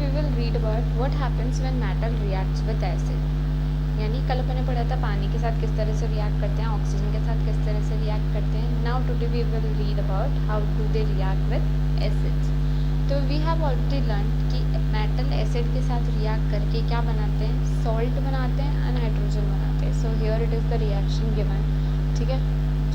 we will read about what happens when metal reacts with acid. यानी कल अपने पढ़ा था पानी के साथ किस तरह से रिएक्ट करते हैं, ऑक्सीजन के साथ किस तरह से रिएक्ट करते हैं. Now today we will read about how do they react with acids. तो वी हैव ऑलरेडी लर्न कि मेटल एसिड के साथ रिएक्ट करके क्या बनाते हैं, सॉल्ट बनाते हैं और नाइट्रोजन बनाते हैं. So here it is the reaction given. ठीक है,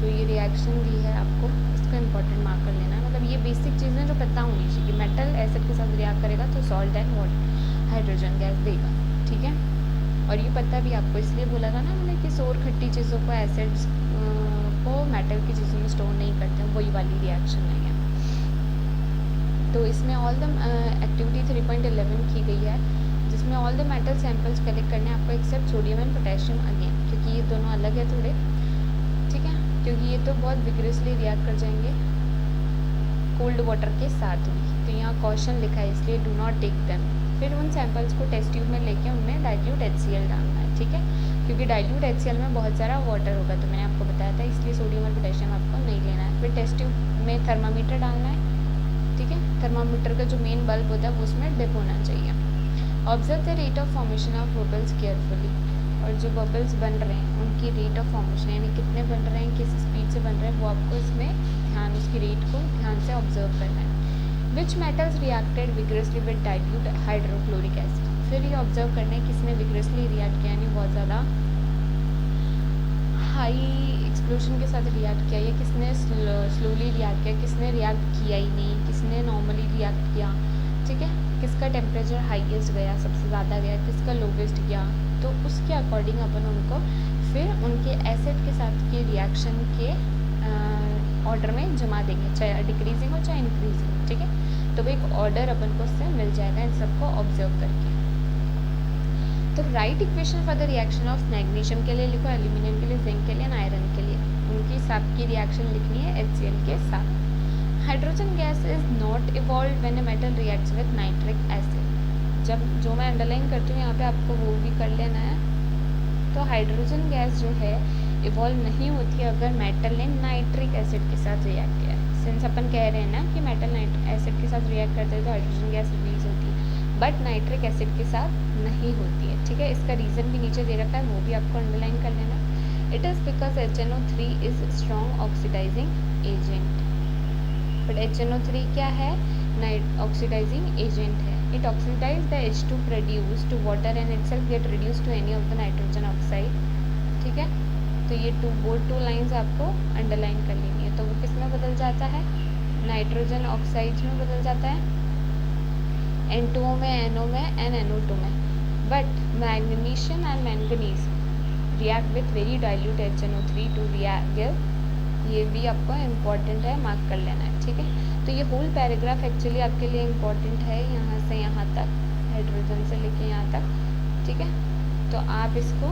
जो ये रिएक्शन दी है आपको इसको इम्पोर्टेंट मार्क कर लेना. मतलब ये बेसिक चीज़ें जो पता होनी चाहिए कि मेटल एसिड के साथ रिएक्ट करेगा तो salt and water hydrogen gas देगा. ठीक है, और ये पता भी आपको इसलिए बोला था ना मैंने कि सोर खट्टी चीज़ों को एसिड्स को मेटल की चीज़ों में स्टोर नहीं करते हैं, वही वाली रिएक्शन नहीं है. तो इसमें ऑल द एक्टिविटी 3.11 की गई है जिसमें all the metal samples collect करने आपको except sodium and potassium again, क्योंकि ये दोनों अलग है थोड़े. ठीक है, क्योंकि ये तो बहुत विग्रेसली रिएक्ट कर जाएंगे कोल्ड वाटर के साथ भी. तो यहाँ कॉशन लिखा है इसलिए डू नॉट टेक देम. फिर उन सैंपल्स को टेस्ट ट्यूब में लेके उनमें डाइल्यूट HCl डालना है. ठीक है, क्योंकि डाइल्यूट HCl में बहुत सारा वाटर होगा तो मैंने आपको बताया था, इसलिए सोडियम और पोटेशियम आपको नहीं लेना है. फिर टेस्ट ट्यूब में थर्मामीटर डालना है. ठीक है, थर्मामीटर का जो मेन बल्ब होता है वो उसमें डिप होना चाहिए. Observe the rate of formation of bubbles carefully. और जो बबल्स बन रहे हैं उनकी रेट ऑफ फॉर्मेशन यानी कितने बन रहे हैं, किस स्पीड से बन रहे हैं, वो आपको इसमें ध्यान, उसकी रेट को ध्यान से ऑब्जर्व करना है. Which metals reacted vigorously with dilute hydrochloric acid. फिर ये ऑब्जर्व करना है किसने विग्रेसली रिएक्ट किया यानी बहुत ज़्यादा हाई एक्सप्लोजन के साथ रिएक्ट किया, या किसने स्लोली रिएक्ट किया, किसने रिएक्ट किया ही नहीं, किसने नॉर्मली रिएक्ट किया. ठीक है, किसका टेम्परेचर हाईएस्ट गया, सबसे ज़्यादा गया, किसका लोवेस्ट गया. तो उसके अकॉर्डिंग अपन उनको फिर उनके एसिड के साथ के रिएक्शन के ऑर्डर में जमा देंगे, चाहे डिक्रीजिंग हो चाहे इंक्रीजिंग. ठीक है, तो वो एक ऑर्डर अपन को उससे मिल जाएगा इन सबको ऑब्जर्व करके. तो right equation for the reaction of magnesium के लिए लिखो, एल्यूमिनियम के लिए, जिंक के लिए, आयरन के लिए. उनकी सबकी रिएक्शन लिखनी है HCl के साथ. Hydrogen gas is not evolve when a metal reacts with nitric acid. जब जो मैं अंडरलाइन करती हूँ यहाँ पे आपको वो भी कर लेना है. तो हाइड्रोजन गैस जो है इवॉल्व नहीं होती है अगर मेटल ने नाइट्रिक एसिड के साथ रिएक्ट किया है. सिंस अपन कह रहे हैं ना कि मेटल एसिड के साथ रिएक्ट करते हैं तो हाइड्रोजन गैस रिलीज होती है, बट नाइट्रिक एसिड के साथ नहीं होती है. ठीक है, इसका रीज़न भी नीचे दे रखा है, वो भी आपको अंडरलाइन कर लेना. It is because HNO3 is strong oxidising agent. But HNO3 क्या है, ऑक्सीडाइजिंग एजेंट है. It oxidize the H2 produced to water and itself get reduced to any of the nitrogen oxide. ठीक है, तो ये बोर्ड 2 लाइंस आपको underline कर लेनी है. तो वो किस में बदल जाता है, नाइट्रोजन ऑक्साइड्स में बदल जाता है, N2O में, NO में एंड NO2 में. But magnesium and manganese react with very dilute HNO3 to react. ये भी आपको इम्पॉर्टेंट है, मार्क कर लेना है. ठीक है, तो ये होल पैराग्राफ एक्चुअली आपके लिए इम्पॉर्टेंट है, यहाँ से यहाँ तक, हाइड्रोजन से लेके यहाँ तक. ठीक है, तो आप इसको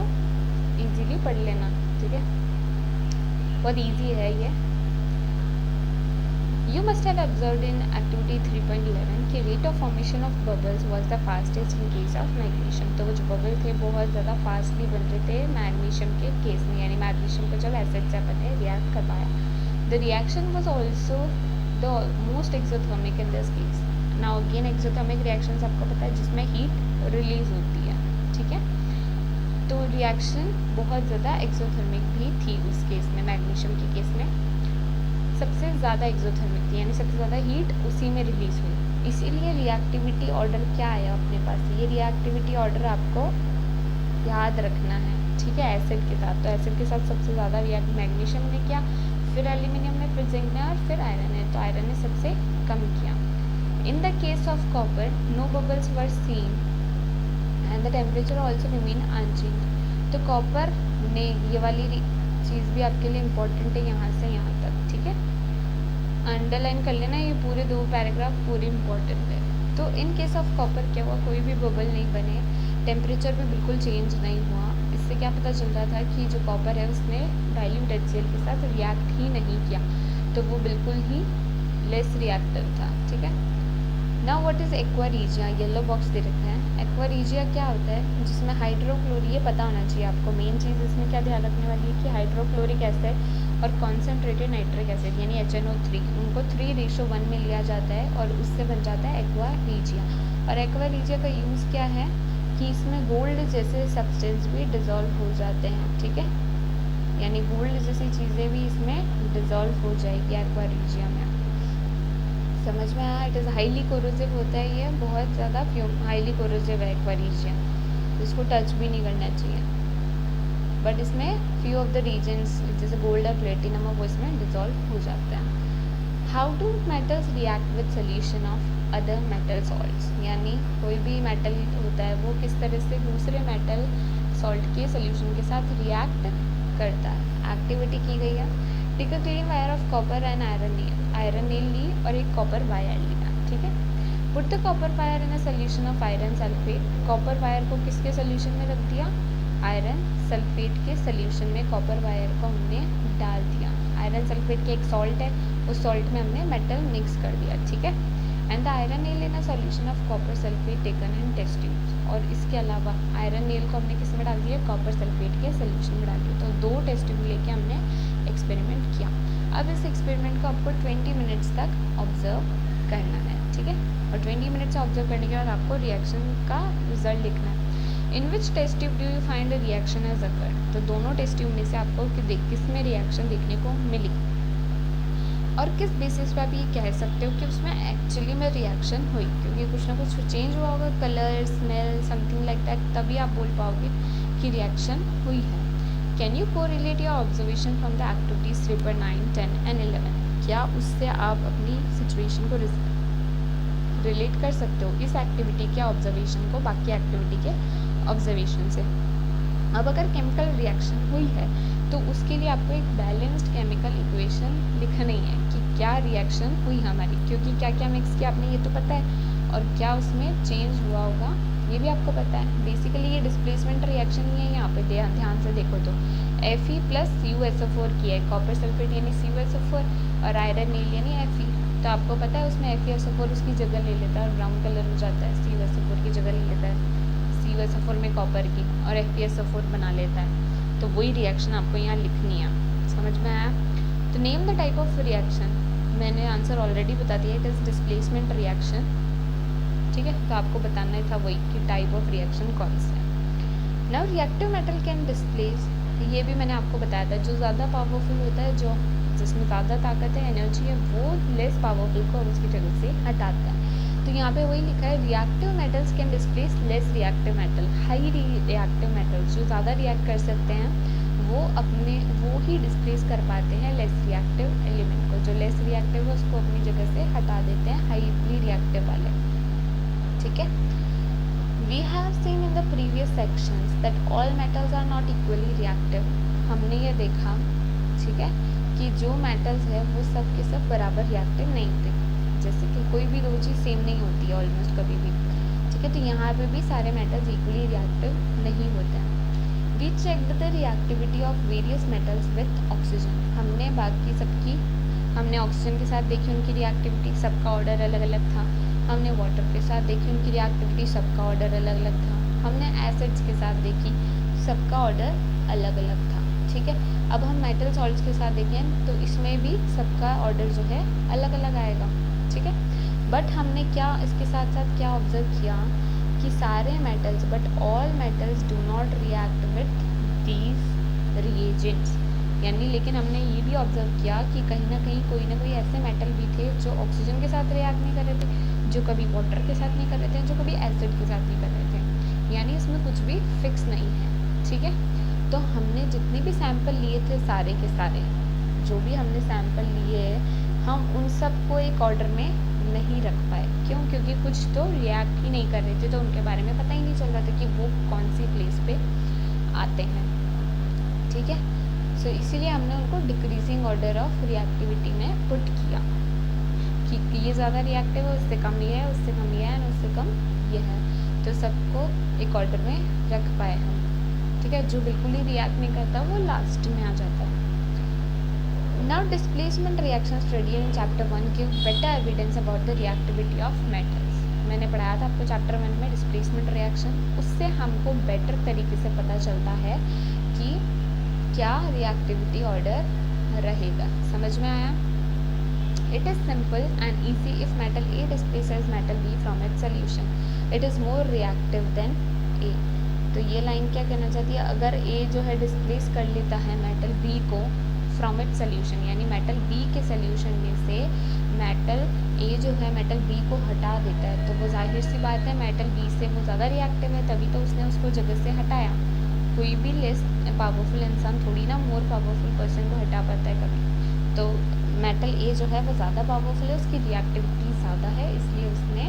इजीली पढ़ लेना. ठीक है, बहुत इजी है ये. You must have observed in activity 3.11 कि rate of formation of bubbles was the fastest in case of magnesium. तो वो जो बबल थे बहुत ज़्यादा फास्टली बन रहे थे मैग्नीशियम के केस में, यानी मैग्नीशियम को जब एसिड से अपन ने रिएक्ट करवाया. The reaction was also the most exothermic in this case. Now again exothermic reactions आपको पता है जिसमें हीट रिलीज होती है. ठीक है, तो रिएक्शन बहुत ज़्यादा एक्सोथर्मिक भी थी उस केस में, मैग्नीशियम के केस में सबसे ज़्यादा एक्सोथर्मिक थी, यानी सबसे ज़्यादा हीट उसी में रिलीज हुई. इसीलिए रिएक्टिविटी ऑर्डर क्या आया अपने पास, ये रिएक्टिविटी ऑर्डर आपको याद रखना है. ठीक है, एसिड के साथ, तो एसिड के साथ सबसे ज़्यादा रिएक्ट मैग्नीशियम ने किया, फिर एल्यूमिनियम ने, फिर जिंक ने और फिर आयरन ने. तो आयरन ने सबसे कम किया. In the case of copper no bubbles were seen and the temperature also remain unchanged. तो कॉपर ने, ये वाली चीज़ भी आपके लिए इम्पोर्टेंट है यहाँ से यहाँ तक. ठीक है, अंडरलाइन कर लेना, ये पूरे 2 पैराग्राफ पूरी इम्पोर्टेंट है. तो इन केस ऑफ कॉपर क्या हुआ, कोई भी बबल नहीं बने, टेम्परेचर भी बिल्कुल चेंज नहीं हुआ. इससे क्या पता चल रहा था कि जो कॉपर है उसने डाइल्यूट HCl के साथ रिएक्ट ही नहीं किया, तो वो बिल्कुल ही लेस रिएक्टिव था. ठीक है, now what is aqua regia, yellow box दे रखा है. एक्वारीजिया क्या होता है, जिसमें हाइड्रोक्लोरिक, ये पता होना चाहिए आपको. मेन चीज़ इसमें क्या ध्यान रखने वाली है कि हाइड्रोक्लोरिक एसिड और कॉन्सेंट्रेटेड नाइट्रिक एसिड यानी HNO3, उनको 3:1 में लिया जाता है और उससे बन जाता है एक्वा रीजिया। और एक्वा रीजिया का यूज़ क्या है कि इसमें गोल्ड जैसे सब्सटेंस भी डिज़ोल्व हो जाते हैं, ठीक है, यानी गोल्ड जैसी चीज़ें भी इसमें डिज़ोल्व हो जाएगी एक्वा रीजिया में। समझ में आया? इट इज़ हाईली कोरोसिव होता है ये, बहुत ज़्यादा हाईली कोरोसिव है एक्वा रीजिया, इसको टच भी नहीं करना चाहिए। बट इसमें फ्यू ऑफ द रीजन्स जैसे गोल्ड और प्लेटिनम वो इसमें डिज़ोल्व हो जाते हैं। How do metals react with solution of other metal salts, यानी कोई भी मेटल होता है वो किस तरह से दूसरे मेटल सॉल्ट के सोल्यूशन के साथ रिएक्ट करता है। एक्टिविटी की गई है। Take a clean wire of copper and iron nail ली और एक कॉपर वायर लिया, ठीक है। Put the copper wire in a solution of iron sulphate, copper wire को किसके सोल्यूशन में रख दिया, आयरन सल्फेट के सोल्यूशन में कॉपर वायर को हमने डाल दिया। आयरन सल्फेट के एक सॉल्ट है, उस सॉल्ट में हमने मेटल मिक्स कर दिया, ठीक है। And the iron nail in a solution of copper sulphate taken in test tubes, और इसके अलावा आयरन नील को हमने किस में डाल दिया, कॉपर सल्फेट के सोल्यूशन में डाल दिया। तो 2 टेस्ट ट्यूब लेके हमने एक्सपेरिमेंट किया। अब इस एक्सपेरिमेंट को आपको 20 मिनट्स तक ऑब्जर्व करना है, ठीक है, और 20 मिनट्स ऑब्जर्व करने के बाद आपको रिएक्शन का रिजल्ट लिखना है। In which test tube do you find the reaction has occurred, तो दोनों टेस्ट ट्यूब में से आपको किस में रिएक्शन देखने को मिली और किस बेसिस पे आप ये कह सकते हो कि उसमें एक्चुअली में रिएक्शन हुई, क्योंकि कुछ ना कुछ चेंज हुआ होगा, colour, smell, something like that, तभी आप बोल पाओगे कि रिएक्शन हुई है। Can you correlate your observation from the activities 3.9, 10 and 11, क्या उससे आप अपनी सिचुएशन को रिलेट कर सकते हो इस एक्टिविटी के ऑब्जर्वेशन को बाकी एक्टिविटी के ऑब्जर्वेशन से। अब अगर केमिकल रिएक्शन हुई है तो उसके लिए आपको एक बैलेंस्ड केमिकल इक्वेशन लिखनी है कि क्या रिएक्शन हुई हमारी, क्योंकि क्या क्या मिक्स किया आपने ये तो पता है, और क्या उसमें चेंज हुआ होगा ये भी आपको पता है। बेसिकली ये डिस्प्लेसमेंट रिएक्शन ही है, यहाँ पे ध्यान से देखो तो Fe प्लस CuSO4 किया है, कॉपर सल्फेट यानी CuSO4 और आयरन नील यानी Fe, तो आपको पता है उसमें FeSO4 उसकी जगह ले लेता है और ब्राउन कलर हो जाता है, CuSO4 की जगह ले लेता है CuSO4 में कॉपर की और FeSO4 बना लेता है। तो वही रिएक्शन आपको यहाँ लिखनी है, समझ में आया? तो name the type of reaction, मैंने आंसर ऑलरेडी बता दिया, इट इज़ डिस्प्लेसमेंट रिएक्शन, ठीक है, तो आपको बताना था वही कि टाइप ऑफ रिएक्शन कौन सा है। Now reactive metal can displace, ये भी मैंने आपको बताया था, जो ज़्यादा पावरफुल होता है, जो जिसमें ज़्यादा ताकत है, एनर्जी है, वो लेस पावरफुल को उसकी जगह से हटाता है। तो यहाँ पे वही लिखा है, reactive metals can displace less reactive metal, high reactive metals जो ज़्यादा रिएक्ट कर सकते हैं वो ही डिस्प्लेस कर पाते हैं लेस रिएक्टिव एलिमेंट को, जो लेस रिएक्टिव है उसको अपनी जगह से हटा देते हैं हाईली रिएक्टिव वाले, ठीक है। We have seen in the previous sections that all metals are not equally reactive, हमने ये देखा, ठीक है, कि जो मेटल्स है वो सब के सब बराबर रिएक्टिव नहीं होते, जैसे कि कोई भी दो चीज़ सेम नहीं होती है ऑलमोस्ट कभी भी, ठीक है। तो यहाँ पे भी सारे मेटल्स इक्वली रिएक्टिव नहीं होते हैं। We checked the reactivity of various metals with oxygen, हमने बाकी सबकी, हमने ऑक्सीजन के साथ देखी उनकी रिएक्टिविटी, सबका ऑर्डर अलग अलग था। हमने वाटर के साथ देखी उनकी रिएक्टिविटी, सबका ऑर्डर अलग अलग था। हमने एसिड्स के साथ देखी, सबका ऑर्डर अलग अलग था, ठीक है। अब हम मेटल सॉल्ट्स के साथ देखें तो इसमें भी सबका ऑर्डर जो है अलग अलग आएगा, ठीक है। बट हमने क्या इसके साथ साथ क्या ऑब्जर्व किया कि सारे metals, but all metals do not react with these reagents, यानी लेकिन हमने ये भी ऑब्जर्व किया कि कहीं ना कोई ऐसे मेटल भी थे जो ऑक्सीजन के साथ रिएक्ट नहीं कर रहे थे, जो कभी वाटर के साथ नहीं कर रहे थे, जो कभी एसिड के साथ नहीं कर रहे थे, यानी इसमें कुछ भी फिक्स नहीं है, ठीक है। तो हमने जितने भी सैंपल लिए थे सारे के सारे, जो भी हमने सैंपल लिए हम उन सबको एक ऑर्डर में नहीं रख पाए, क्यों? क्योंकि कुछ तो रिएक्ट ही नहीं कर रहे थे, तो उनके बारे में पता ही नहीं चल रहा था कि वो कौन सी प्लेस पे आते हैं, ठीक है। सो इसीलिए हमने उनको डिक्रीजिंग ऑर्डर ऑफ रिएक्टिविटी में पुट किया कि ये ज़्यादा रिएक्टिव है, उससे कम ये है, उससे कम ये है, उससे कम ये है, तो सबको एक ऑर्डर में रख पाए हम, ठीक है। जो बिल्कुल ही रिएक्ट नहीं करता वो लास्ट में आ जाता है। Now displacement reaction study in chapter 1 give better evidence about the reactivity of metals. मैंने पढ़ाया था आपको चैप्टर 1 में डिस्प्लेसमेंट रिएक्शन, उससे हमको बेटर तरीके से पता चलता है कि क्या रिएक्टिविटी ऑर्डर रहेगा। समझ में आया? It is simple and easy if metal A displaces metal B from its solution. It is more reactive than A. तो ये लाइन क्या कहना चाहती है, अगर A जो है डिस्प्लेस कर लेता है मेटल B को फ्रॉम इट्स सोल्यूशन, यानी मेटल B के सोल्यूशन में से मेटल A जो है मेटल B को हटा देता है, तो वो जाहिर सी बात है मेटल B से वो ज़्यादा रिएक्टिव है, तभी तो उसने उसको जगह से हटाया। कोई भी लेस पावरफुल इंसान थोड़ी ना मोर पावरफुल पर्सन को हटा पाता है कभी। तो मेटल ए जो है वो ज़्यादा पावरफुल है, उसकी रिएक्टिविटी ज़्यादा है, इसलिए उसने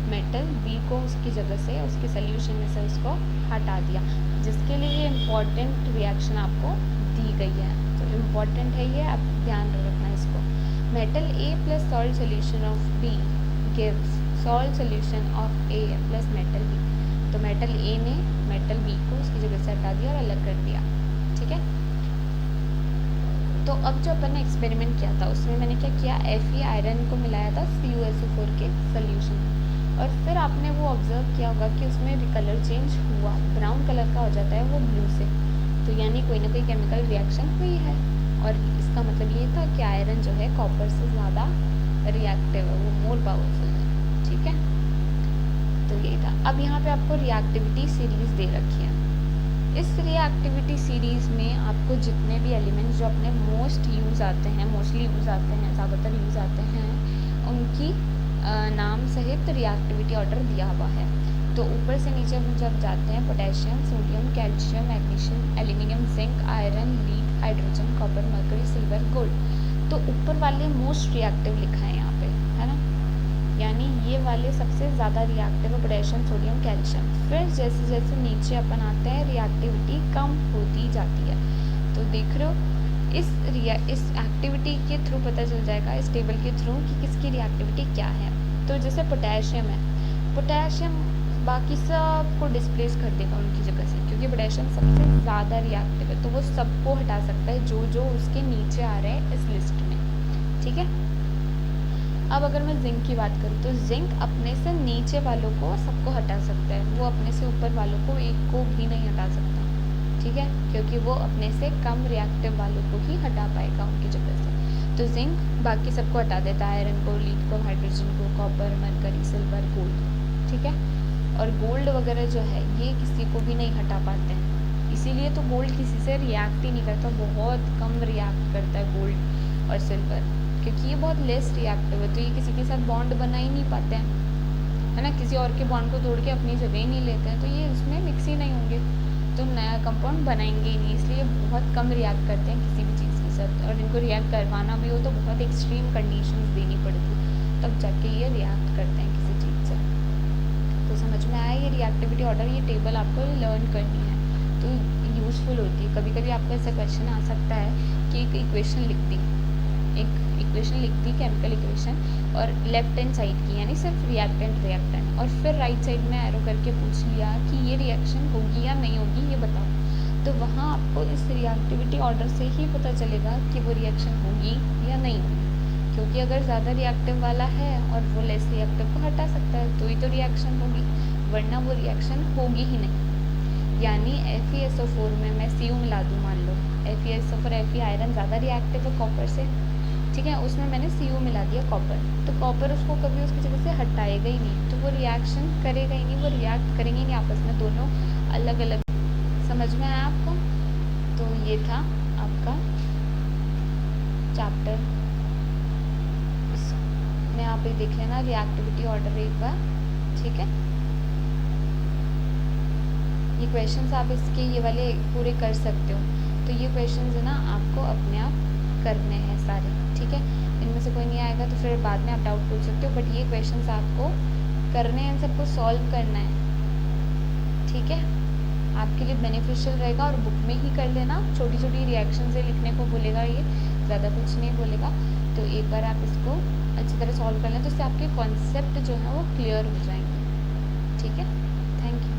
मेटल बी को उसकी जगह से उसके सोल्यूशन में से उसको हटा दिया, जिसके लिए ये इम्पॉर्टेंट रिएक्शन आपको दी गई है। तो इम्पॉर्टेंट है ये, आप ध्यान रखना इसको। Metal A plus salt solution of B gives salt solution of A plus metal B. तो मेटल ए ने मेटल बी को उसकी जगह से हटा दिया और अलग कर दिया। ठीक है, तो अब जो अपन ने एक्सपेरिमेंट किया था उसमें मैंने क्या किया, Fe आयरन को मिलाया था CuSO4 के सोल्यूशन, और फिर आपने वो ऑब्जर्व किया होगा कि उसमें कलर चेंज हुआ, ब्राउन कलर का हो जाता है वो ब्लू से, तो यानी कोई ना कोई केमिकल रिएक्शन हुई है। और इसका मतलब ये था कि आयरन जो है कॉपर से ज़्यादा रिएक्टिव है, वो मोर पावरफुल है। ठीक है, तो यही था। अब यहाँ पे आपको रिएक्टिविटी सीरीज़ दे रखी है। इस रिएक्टिविटी सीरीज़ में आपको जितने भी एलिमेंट्स जो अपने मोस्टली यूज़ आते हैं, ज़्यादातर यूज़ आते हैं, उनकी नाम सहित रिएक्टिविटी ऑर्डर दिया हुआ है। तो ऊपर से नीचे हम जब जाते हैं, potassium, sodium, calcium, magnesium, aluminium, zinc, iron, lead, hydrogen, copper, mercury, silver, gold. तो ऊपर वाले मोस्ट रिएक्टिव लिखा है यहाँ पे, है ना, यानी ये वाले सबसे ज़्यादा रिएक्टिव है, पोटेशियम, सोडियम, कैल्शियम। फिर जैसे जैसे नीचे अपन आते हैं रिएक्टिविटी कम होती जाती है। तो देख रहे हो, इस एक्टिविटी के थ्रू पता चल जाएगा, इस टेबल के थ्रू, कि किसकी रिएक्टिविटी क्या है। तो जैसे पोटेशियम है, पोटेशियम बाकी सबको डिस्प्लेस कर देगा उनकी जगह से, क्योंकि पोटेशियम सबसे ज़्यादा रिएक्टिव है, तो वो सबको हटा सकता है जो जो उसके नीचे आ रहे हैं इस लिस्ट में। ठीक है, अब अगर मैं जिंक की बात करूँ तो जिंक अपने से नीचे वालों को सबको हटा सकता है, वो अपने से ऊपर वालों को एक को भी नहीं हटा सकता। ठीक है, क्योंकि वो अपने से कम रिएक्टिव वालों को ही हटा पाएगा उनकी जगह से। तो जिंक बाकी सबको हटा देता है, आयरन को, लीड को, हाइड्रोजन को, कॉपर, मरकरी, सिल्वर, गोल्ड। ठीक है, और गोल्ड वगैरह जो है ये किसी को भी नहीं हटा पाते हैं, इसीलिए तो गोल्ड किसी से रिएक्ट ही नहीं करता, बहुत कम रिएक्ट करता है गोल्ड और सिल्वर, क्योंकि ये बहुत लेस रिएक्टिव है, तो ये किसी के साथ बॉन्ड बना ही नहीं पाते हैं, है ना, किसी और के बॉन्ड को तोड़ के अपनी जगह ही नहीं लेते हैं, तो ये उसमें मिक्स ही नहीं होंगे, तो नया कंपाउंड बनाएंगे ही नहीं, इसलिए बहुत कम रिएक्ट करते हैं किसी भी चीज़ के साथ। और इनको रिएक्ट करवाना भी हो तो बहुत एक्सट्रीम कंडीशंस देनी पड़ती, तब जाके ये रिएक्ट करते हैं किसी चीज़ से। तो समझ में आया ये रिएक्टिविटी ऑर्डर, ये टेबल आपको लर्न करनी है तो यूज़फुल होती है। कभी कभी आपको ऐसा क्वेश्चन आ सकता है कि एक इक्वेशन लिख दी, केमिकल इक्वेशन, और लेफ्ट हैंड साइड की यानी सिर्फ रिएक्टेंट, और फिर राइट साइड में एरो करके पूछ लिया कि ये रिएक्शन होगी या नहीं होगी ये बताओ। तो वहाँ आपको इस रिएक्टिविटी ऑर्डर से ही पता चलेगा कि वो रिएक्शन होगी या नहीं होगी, क्योंकि अगर ज़्यादा रिएक्टिव वाला है और वो लेस रिएक्टिव को हटा सकता है तो ही तो रिएक्शन होगी, वरना वो रिएक्शन होगी ही नहीं। यानी FeSO4 में मैं Cu मिला दूँ, मान लो FeSO4 Fe आयरन ज़्यादा रिएक्टिव है कॉपर से, ठीक है, उसमें मैंने Cu मिला दिया कॉपर, तो कॉपर उसको कभी उसकी जगह से हटाएगा ही नहीं, तो वो रिएक्शन करेगा ही नहीं, वो रिएक्ट करेंगे नहीं आपस में, दोनों अलग अलग। समझ में आया आपको? तो ये था आपका चैप्टर, में आप ये देख लेना रिएक्टिविटी ऑर्डर एक बार। ठीक है, ये क्वेश्चंस आप इसके ये वाले पूरे कर सकते हो, तो ये क्वेश्चंस है ना आपको अपने आप करने हैं सारे। ठीक है, इनमें से कोई नहीं आएगा तो फिर बाद में आप डाउट पूछ सकते हो, बट ये क्वेश्चंस आपको करने हैं, इन सबको सॉल्व करना है। ठीक है, आपके लिए बेनिफिशियल रहेगा, और बुक में ही कर लेना, छोटी छोटी रिएक्शन से लिखने को बोलेगा, ये ज़्यादा कुछ नहीं बोलेगा। तो एक बार आप इसको अच्छी तरह सॉल्व कर लें तो इससे आपके कॉन्सेप्ट जो है वो क्लियर हो जाएंगे। ठीक है, थैंक यू।